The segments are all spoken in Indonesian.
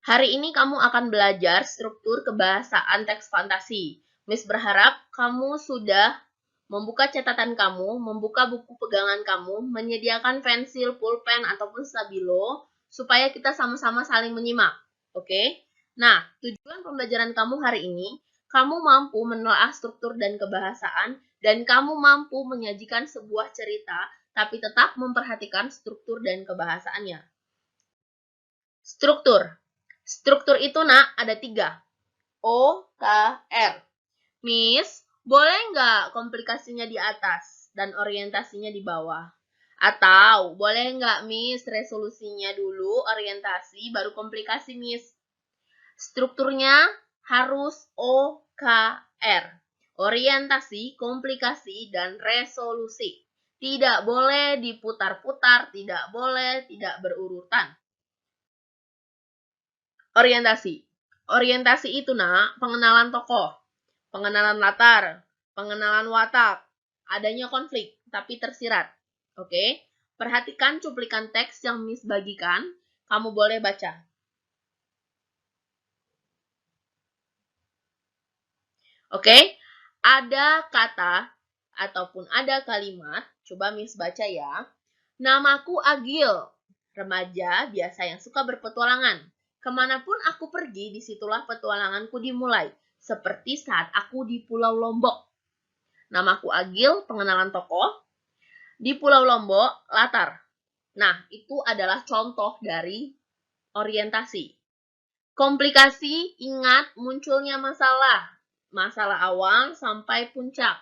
Hari ini kamu akan belajar struktur kebahasaan teks fantasi. Miss berharap kamu sudah membuka catatan kamu, membuka buku pegangan kamu, menyediakan pensil, pulpen, ataupun stabilo, supaya kita sama-sama saling menyimak. Oke? Nah, tujuan pembelajaran kamu hari ini, kamu mampu menelaah struktur dan kebahasaan, dan kamu mampu menyajikan sebuah cerita, tapi tetap memperhatikan struktur dan kebahasaannya. Struktur. Struktur itu, nak, ada 3. OKR. Miss, boleh nggak komplikasinya di atas dan orientasinya di bawah? Atau boleh nggak, Miss, resolusinya dulu, orientasi, baru komplikasi, Miss? Strukturnya harus OKR. Orientasi, komplikasi, dan resolusi. Tidak boleh diputar-putar, tidak boleh tidak berurutan. Orientasi. Orientasi itu, nak, pengenalan tokoh, pengenalan latar, pengenalan watak, adanya konflik, tapi tersirat. Oke? Perhatikan cuplikan teks yang Miss bagikan, kamu boleh baca. Oke? Ada kata ataupun ada kalimat, coba Miss baca ya. Namaku Agil, remaja biasa yang suka berpetualangan. Kemanapun aku pergi, disitulah petualanganku dimulai. Seperti saat aku di Pulau Lombok. Namaku Agil, pengenalan tokoh. Di Pulau Lombok, latar. Nah, itu adalah contoh dari orientasi. Komplikasi, ingat munculnya masalah. Masalah awal sampai puncak.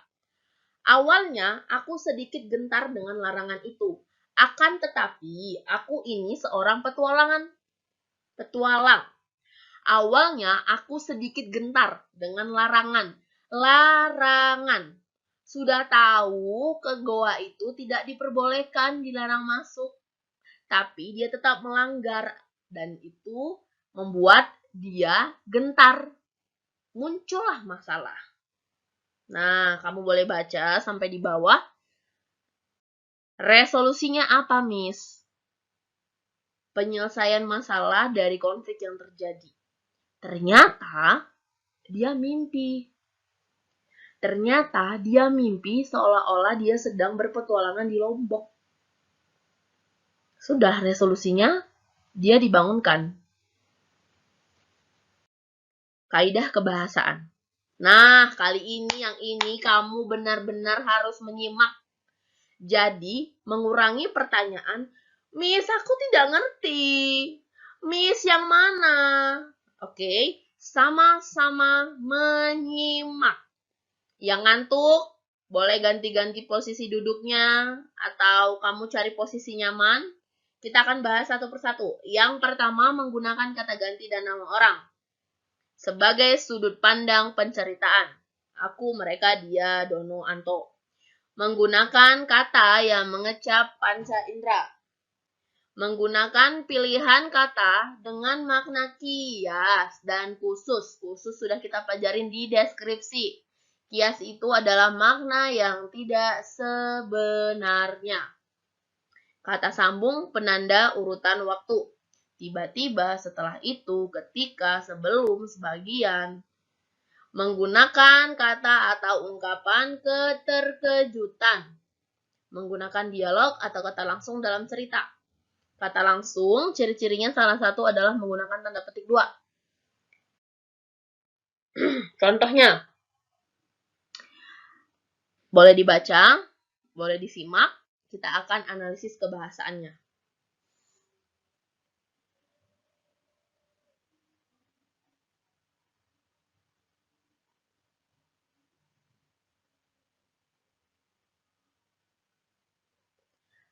Awalnya, aku sedikit gentar dengan larangan itu. Akan tetapi, aku ini seorang petualang. Awalnya, aku sedikit gentar dengan larangan. Larangan. Sudah tahu ke goa itu tidak diperbolehkan, dilarang masuk. Tapi dia tetap melanggar. Dan itu membuat dia gentar. Muncullah masalah. Nah, kamu boleh baca sampai di bawah. Resolusinya apa, Miss? Penyelesaian masalah dari konflik yang terjadi. Ternyata dia mimpi. Ternyata dia mimpi seolah-olah dia sedang berpetualangan di Lombok. Sudah resolusinya, dia dibangunkan. Kaidah kebahasaan. Nah, kali ini yang ini kamu benar-benar harus menyimak. Jadi, mengurangi pertanyaan, Miss, aku tidak ngerti. Miss, yang mana? Oke, sama-sama menyimak. Yang ngantuk, boleh ganti-ganti posisi duduknya, atau kamu cari posisi nyaman. Kita akan bahas satu persatu. Yang pertama, menggunakan kata ganti dan nama orang. Sebagai sudut pandang penceritaan. Aku, mereka, dia, Dono, Anto. Menggunakan kata yang mengecap panca indera. Menggunakan pilihan kata dengan makna kias dan khusus. Khusus sudah kita pelajarin di deskripsi. Kias itu adalah makna yang tidak sebenarnya. Kata sambung penanda urutan waktu. Tiba-tiba, setelah itu, ketika, sebelum, sebagian. Menggunakan kata atau ungkapan keterkejutan. Menggunakan dialog atau kata langsung dalam cerita. Kata langsung, ciri-cirinya salah satu adalah menggunakan tanda petik 2. Contohnya, boleh dibaca, boleh disimak, kita akan analisis kebahasaannya.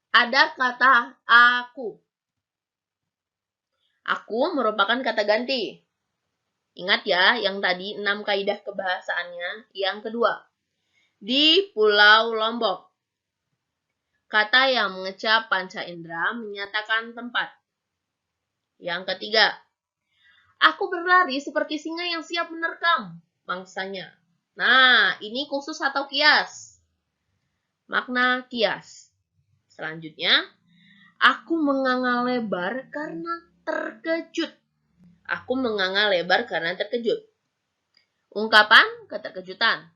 Ada kata aku. Aku merupakan kata ganti. Ingat ya, yang tadi 6 kaidah kebahasaannya. Yang kedua, di Pulau Lombok. Kata yang mengecap panca indera menyatakan tempat. Yang ketiga, aku berlari seperti singa yang siap menerkam mangsanya. Nah, ini khusus atau kias? Makna kias. Selanjutnya, aku menganga lebar karena terkejut. Aku menganga lebar karena terkejut. Ungkapan keterkejutan.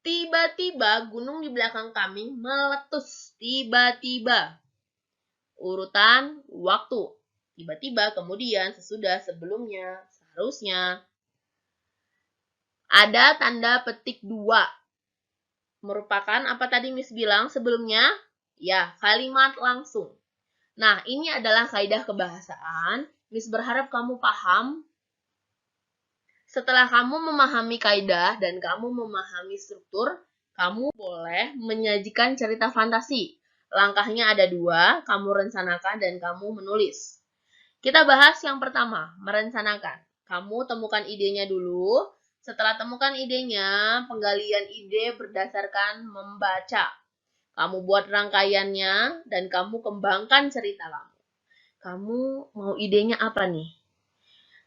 Tiba-tiba gunung di belakang kami meletus. Tiba-tiba. Urutan waktu. Tiba-tiba, kemudian, sesudah, sebelumnya, seharusnya. Ada tanda petik 2. Merupakan apa tadi Miss bilang sebelumnya? Ya, kalimat langsung. Nah, ini adalah kaidah kebahasaan. Miss berharap kamu paham. Setelah kamu memahami kaidah dan kamu memahami struktur, kamu boleh menyajikan cerita fantasi. Langkahnya ada 2, kamu rencanakan dan kamu menulis. Kita bahas yang pertama, merencanakan. Kamu temukan idenya dulu. Setelah temukan idenya, penggalian ide berdasarkan membaca. Kamu buat rangkaiannya dan kamu kembangkan cerita kamu. Kamu mau idenya apa nih?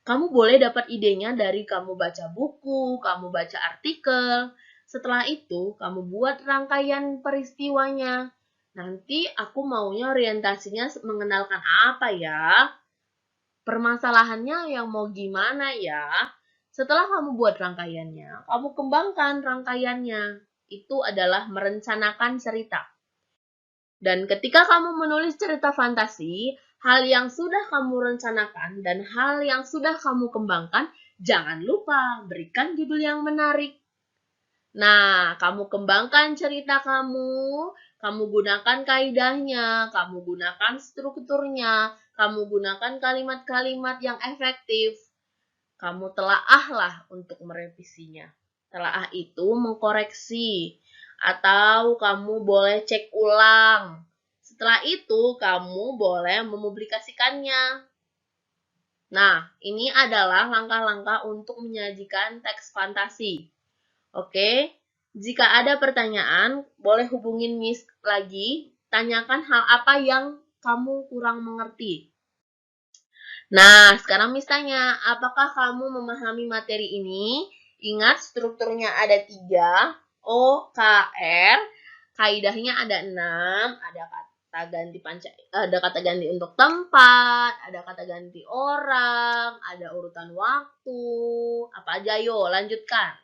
Kamu boleh dapat idenya dari kamu baca buku, kamu baca artikel. Setelah itu, kamu buat rangkaian peristiwanya. Nanti aku maunya orientasinya mengenalkan apa ya? Permasalahannya yang mau gimana ya? Setelah kamu buat rangkaiannya, kamu kembangkan rangkaiannya. Itu adalah merencanakan cerita. Dan ketika kamu menulis cerita fantasi, hal yang sudah kamu rencanakan dan hal yang sudah kamu kembangkan, jangan lupa berikan judul yang menarik. Nah, kamu kembangkan cerita kamu gunakan kaidahnya, kamu gunakan strukturnya, kamu gunakan kalimat-kalimat yang efektif. Kamu telaahlah untuk merevisinya. Telaah itu mengkoreksi, atau kamu boleh cek ulang. Setelah itu, kamu boleh mempublikasikannya. Nah, ini adalah langkah-langkah untuk menyajikan teks fantasi. Oke, jika ada pertanyaan, boleh hubungin Miss lagi. Tanyakan hal apa yang kamu kurang mengerti. Nah, sekarang Miss tanya, apakah kamu memahami materi ini? Ingat, strukturnya ada 3, OKR, kaidahnya ada 6, ada kata ganti untuk tempat, ada kata ganti orang, ada urutan waktu, apa aja, yuk lanjutkan.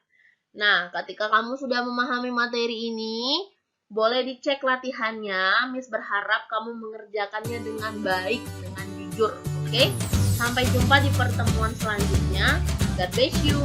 Nah, ketika kamu sudah memahami materi ini, boleh dicek latihannya. Miss berharap kamu mengerjakannya dengan baik, dengan jujur. Oke? Sampai jumpa di pertemuan selanjutnya. God bless you.